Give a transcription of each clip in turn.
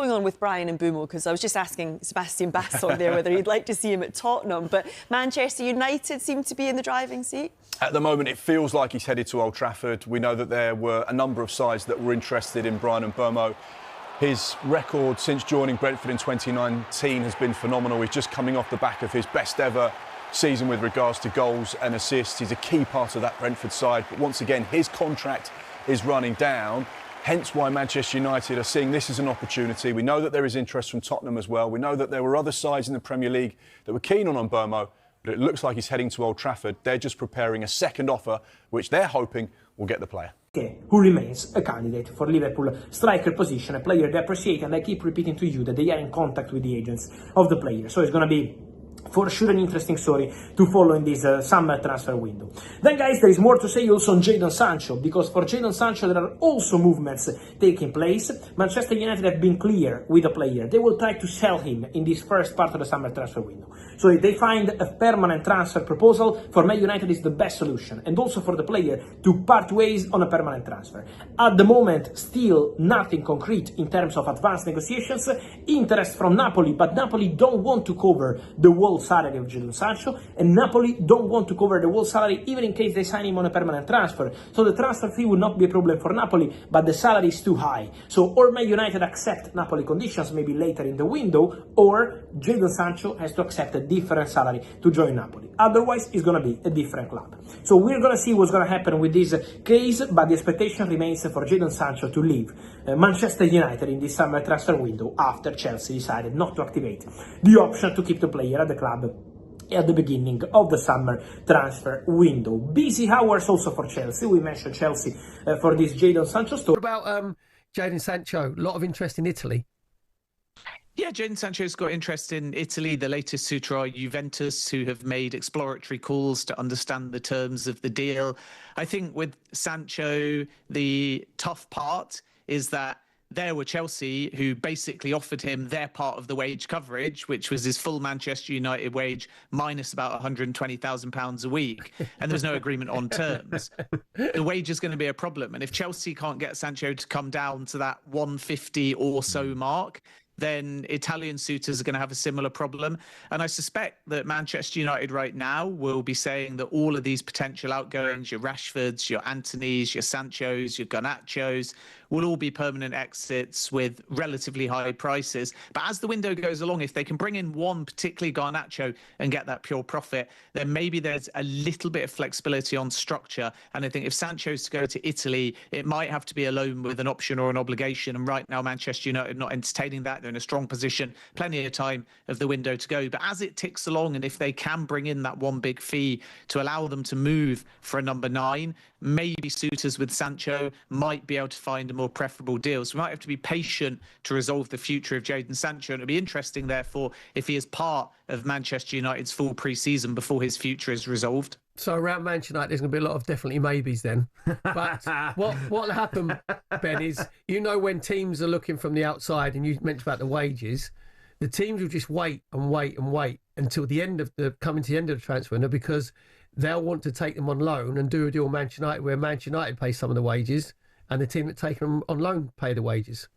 going on with Brian Mbeumo? Because I was just asking Sebastian Basson there whether he'd like to see him at Tottenham, but Manchester United seem to be in the driving seat. At the moment, it feels like he's headed to Old Trafford. We know that there were a number of sides that were interested in Brian Mbeumo. His record since joining Brentford in 2019 has been phenomenal. He's just coming off the back of his best ever season with regards to goals and assists. He's a key part of that Brentford side. But once again, his contract is running down. Hence why Manchester United are seeing this as an opportunity. We know that there is interest from Tottenham as well. We know that there were other sides in the Premier League that were keen on Mbeumo, but it looks like he's heading to Old Trafford. They're just preparing a second offer, which they're hoping will get the player. Who remains a candidate for Liverpool striker position, a player they appreciate, and I keep repeating to you that they are in contact with the agents of the player. So it's going to be for sure an interesting story to follow in this summer transfer window. Then guys, there is more to say also on Jadon Sancho, because for Jadon Sancho there are also movements taking place. Manchester United have been clear with the player. They will try to sell him in this first part of the summer transfer window. So if they find a permanent transfer proposal, for Man United is the best solution, and also for the player to part ways on a permanent transfer. At the moment, still nothing concrete in terms of advanced negotiations. Interest from Napoli, but Napoli don't want to cover the whole salary of Jadon Sancho, and Napoli don't want to cover the whole salary even in case they sign him on a permanent transfer. So the transfer fee will not be a problem for Napoli, but the salary is too high. So or Man United accept Napoli conditions maybe later in the window, or Jadon Sancho has to accept a different salary to join Napoli. Otherwise, it's going to be a different club. So we're going to see what's going to happen with this case, but the expectation remains for Jadon Sancho to leave Manchester United in this summer transfer window after Chelsea decided not to activate the option to keep the player at the club at the beginning of the summer transfer window. Busy hours also for Chelsea. We mentioned Chelsea for this Jadon Sancho story. What about Jadon Sancho? A lot of interest in Italy. Yeah, Jadon Sancho's got interest in Italy. The latest suitor are Juventus, who have made exploratory calls to understand the terms of the deal. I think with Sancho, the tough part is that there were Chelsea, who basically offered him their part of the wage coverage, which was his full Manchester United wage minus about £120,000 a week. And there was no agreement on terms. The wage is going to be a problem. And if Chelsea can't get Sancho to come down to that 150 or so mark, then Italian suitors are going to have a similar problem. And I suspect that Manchester United right now will be saying that all of these potential outgoings, your Rashfords, your Antonys, your Sanchos, your Garnachos, will all be permanent exits with relatively high prices. But as the window goes along, if they can bring in one, particularly Garnacho, and get that pure profit, then maybe there's a little bit of flexibility on structure. And I think if Sancho's to go to Italy, it might have to be a loan with an option or an obligation. And right now, Manchester United not entertaining that. They're in a strong position, plenty of time of the window to go. But as it ticks along, and if they can bring in that one big fee to allow them to move for a number 9, maybe suitors with Sancho might be able to find a more preferable deal. So we might have to be patient to resolve the future of Jadon Sancho. And it'll be interesting, therefore, if he is part of Manchester United's full pre-season before his future is resolved. So around Manchester United, there's going to be a lot of definitely maybes then. But what'll happen, Ben, is, you know, when teams are looking from the outside, and you mentioned about the wages, the teams will just wait and wait and wait until the end of coming to the end of the transfer window, because they'll want to take them on loan and do a deal with Manchester United where Manchester United pays some of the wages and the team that take them on loan pay the wages.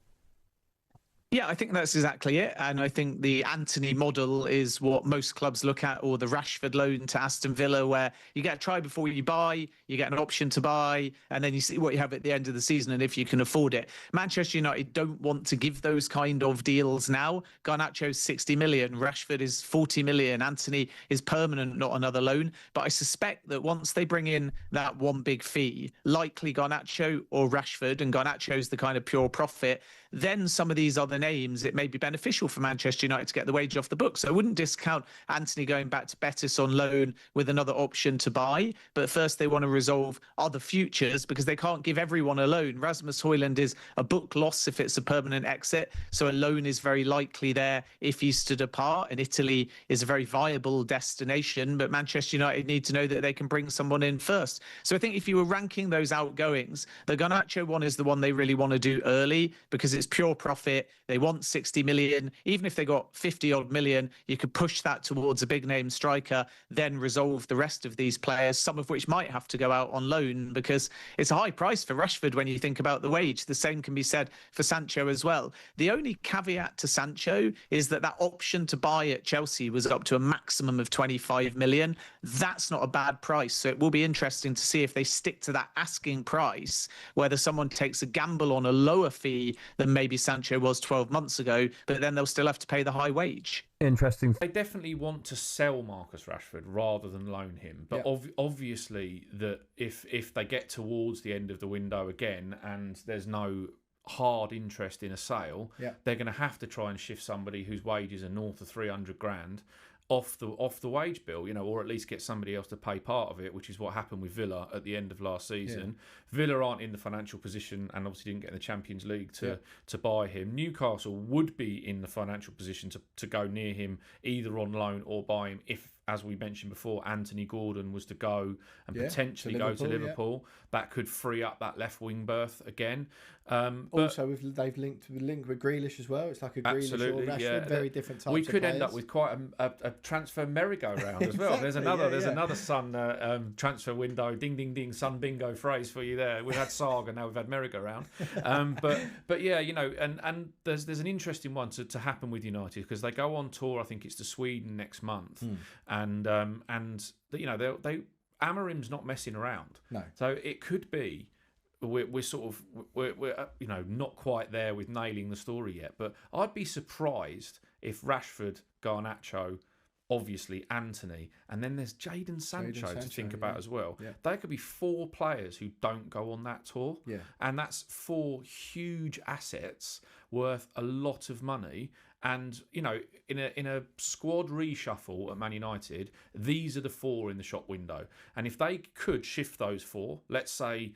Yeah, I think that's exactly it. And I think the Antony model is what most clubs look at, or the Rashford loan to Aston Villa, where you get a try before you buy, you get an option to buy, and then you see what you have at the end of the season and if you can afford it. Manchester United don't want to give those kind of deals now. Garnacho's 60 million, Rashford is 40 million, Antony is permanent, not another loan. But I suspect that once they bring in that one big fee, likely Garnacho or Rashford, and Garnacho's the kind of pure profit, then some of these other names, it may be beneficial for Manchester United to get the wage off the books. So I wouldn't discount Antony going back to Betis on loan with another option to buy. But first, they want to resolve other futures, because they can't give everyone a loan. Rasmus Højlund is a book loss if it's a permanent exit. So a loan is very likely there if he's to depart. And Italy is a very viable destination. But Manchester United need to know that they can bring someone in first. So I think if you were ranking those outgoings, the Garnacho one is the one they really want to do early, because it's It's pure profit. They want 60 million. Even if they got 50 odd million, you could push that towards a big name striker, then resolve the rest of these players, some of which might have to go out on loan, because it's a high price for Rashford when you think about the wage. The same can be said for Sancho as well. The only caveat to Sancho is that option to buy at Chelsea was up to a maximum of 25 million. That's not a bad price. So it will be interesting to see if they stick to that asking price, whether someone takes a gamble on a lower fee than maybe Sancho was 12 months ago, but then they'll still have to pay the high wage. Interesting. They definitely want to sell Marcus Rashford rather than loan him. But obviously, that if they get towards the end of the window again and there's no hard interest in a sale, they're going to have to try and shift somebody whose wages are north of 300 grand off the wage bill, or at least get somebody else to pay part of it, which is what happened with Villa at the end of last season. Villa aren't in the financial position, and obviously didn't get in the Champions League to buy him. Newcastle would be in the financial position to go near him, either on loan or buy him, if, as we mentioned before, Anthony Gordon was to go and potentially go to Liverpool. That could free up that left wing berth again. Also, they've linked with Grealish as well. It's like a Grealish or Rashford, very different types of players. We could end up with quite a transfer merry-go-round as well. Exactly, There's another Sun transfer window, ding, ding, ding, Sun bingo phrase for you there. We've had Saga, now we've had merry-go-round. But yeah, and there's an interesting one to happen with United, because they go on tour, I think it's to Sweden next month. And Amarim's not messing around. No. So it could be we're not quite there with nailing the story yet, but I'd be surprised if Rashford, Garnacho, obviously Anthony, and then there's Jadon Sancho to think about as well. Yeah. There could be 4 players who don't go on that tour, and that's 4 huge assets worth a lot of money. And in a squad reshuffle at Man United, these are the 4 in the shop window. And if they could shift those 4, let's say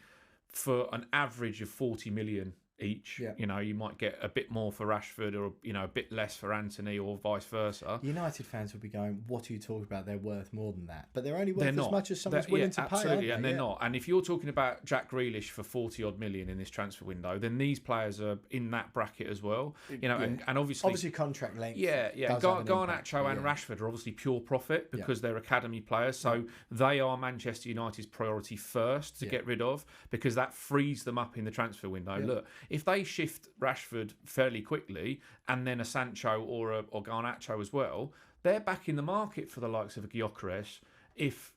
for an average of 40 million each, you might get a bit more for Rashford, or a bit less for Anthony, or vice versa. United fans will be going, what are you talking about? They're worth more than that. But they're only worth as much as someone's willing to pay. Absolutely, and they're not. And if you're talking about Jack Grealish for 40 odd million in this transfer window, then these players are in that bracket as well. And obviously contract length. Garnacho and Rashford are obviously pure profit because they're academy players. So they are Manchester United's priority first to get rid of, because that frees them up in the transfer window. Look, if they shift Rashford fairly quickly, and then a Sancho or Garnacho as well, they're back in the market for the likes of a Gyökeres if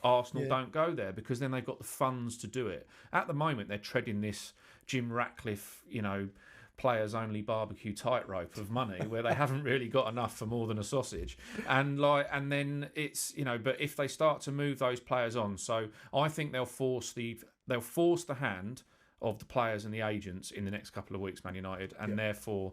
Arsenal don't go there, because then they've got the funds to do it. At the moment, they're treading this Jim Ratcliffe, players only barbecue tightrope of money, where they haven't really got enough for more than a sausage. And then it's but if they start to move those players on, so I think they'll force the hand of the players and the agents in the next couple of weeks, Man United, and therefore,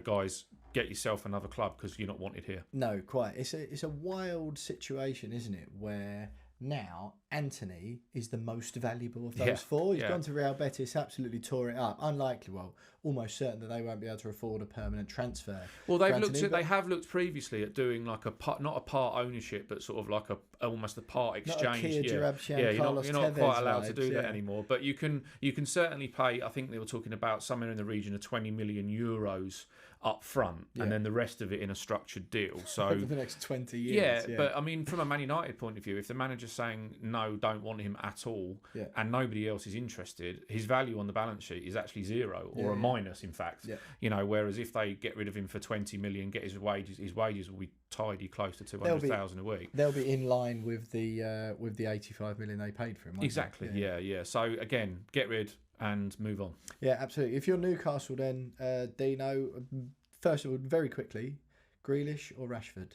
guys, get yourself another club, because you're not wanted here. No, quite. It's a wild situation, isn't it? Where now Anthony is the most valuable of those 4. He's gone to Real Betis, absolutely tore it up. Unlikely, almost certain that they won't be able to afford a permanent transfer. Well, they have looked previously at doing like not a part ownership, but sort of like almost a part exchange. You're not quite allowed to do that anymore. But you can certainly pay. I think they were talking about somewhere in the region of 20 million euros up front, and then the rest of it in a structured deal. So over the next 20 years. But I mean, from a Man United point of view, if the manager's saying no, don't want him at all, and nobody else is interested, his value on the balance sheet is actually 0 or a minus, in fact. Whereas if they get rid of him for 20 million, get his wages will be tidy close to 200,000 a week. They'll be in line with the 85 million they paid for him. Exactly. Yeah. So again, get rid and move on. Yeah, absolutely. If you're Newcastle, then Dino, first of all, very quickly, Grealish or Rashford?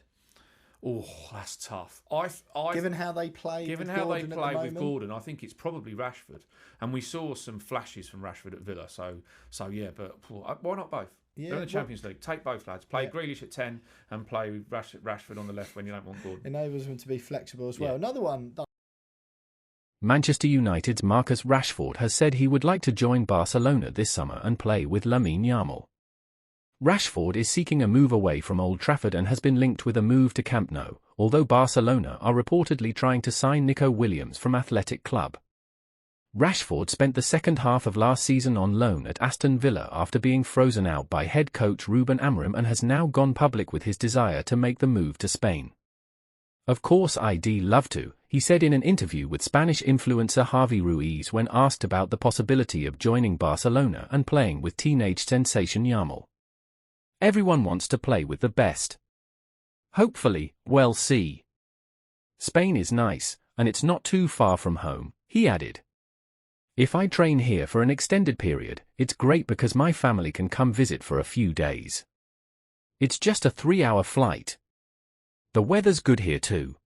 Oh, that's tough. Given how they play with Gordon, I think it's probably Rashford. And we saw some flashes from Rashford at Villa. So yeah, but why not both? They're in the Champions League. Take both lads. Play Grealish at 10 and play Rashford on the left when you don't want Gordon. Enables them to be flexible as well. Another one. Manchester United's Marcus Rashford has said he would like to join Barcelona this summer and play with Lamine Yamal. Rashford is seeking a move away from Old Trafford and has been linked with a move to Camp Nou, although Barcelona are reportedly trying to sign Nico Williams from Athletic Club. Rashford spent the second half of last season on loan at Aston Villa after being frozen out by head coach Ruben Amorim and has now gone public with his desire to make the move to Spain. "Of course I'd love to," he said in an interview with Spanish influencer Javi Ruiz when asked about the possibility of joining Barcelona and playing with teenage sensation Yamal. "Everyone wants to play with the best. Hopefully, we'll see. Spain is nice, and it's not too far from home," he added. "If I train here for an extended period, it's great because my family can come visit for a few days. It's just a 3-hour flight. The weather's good here too."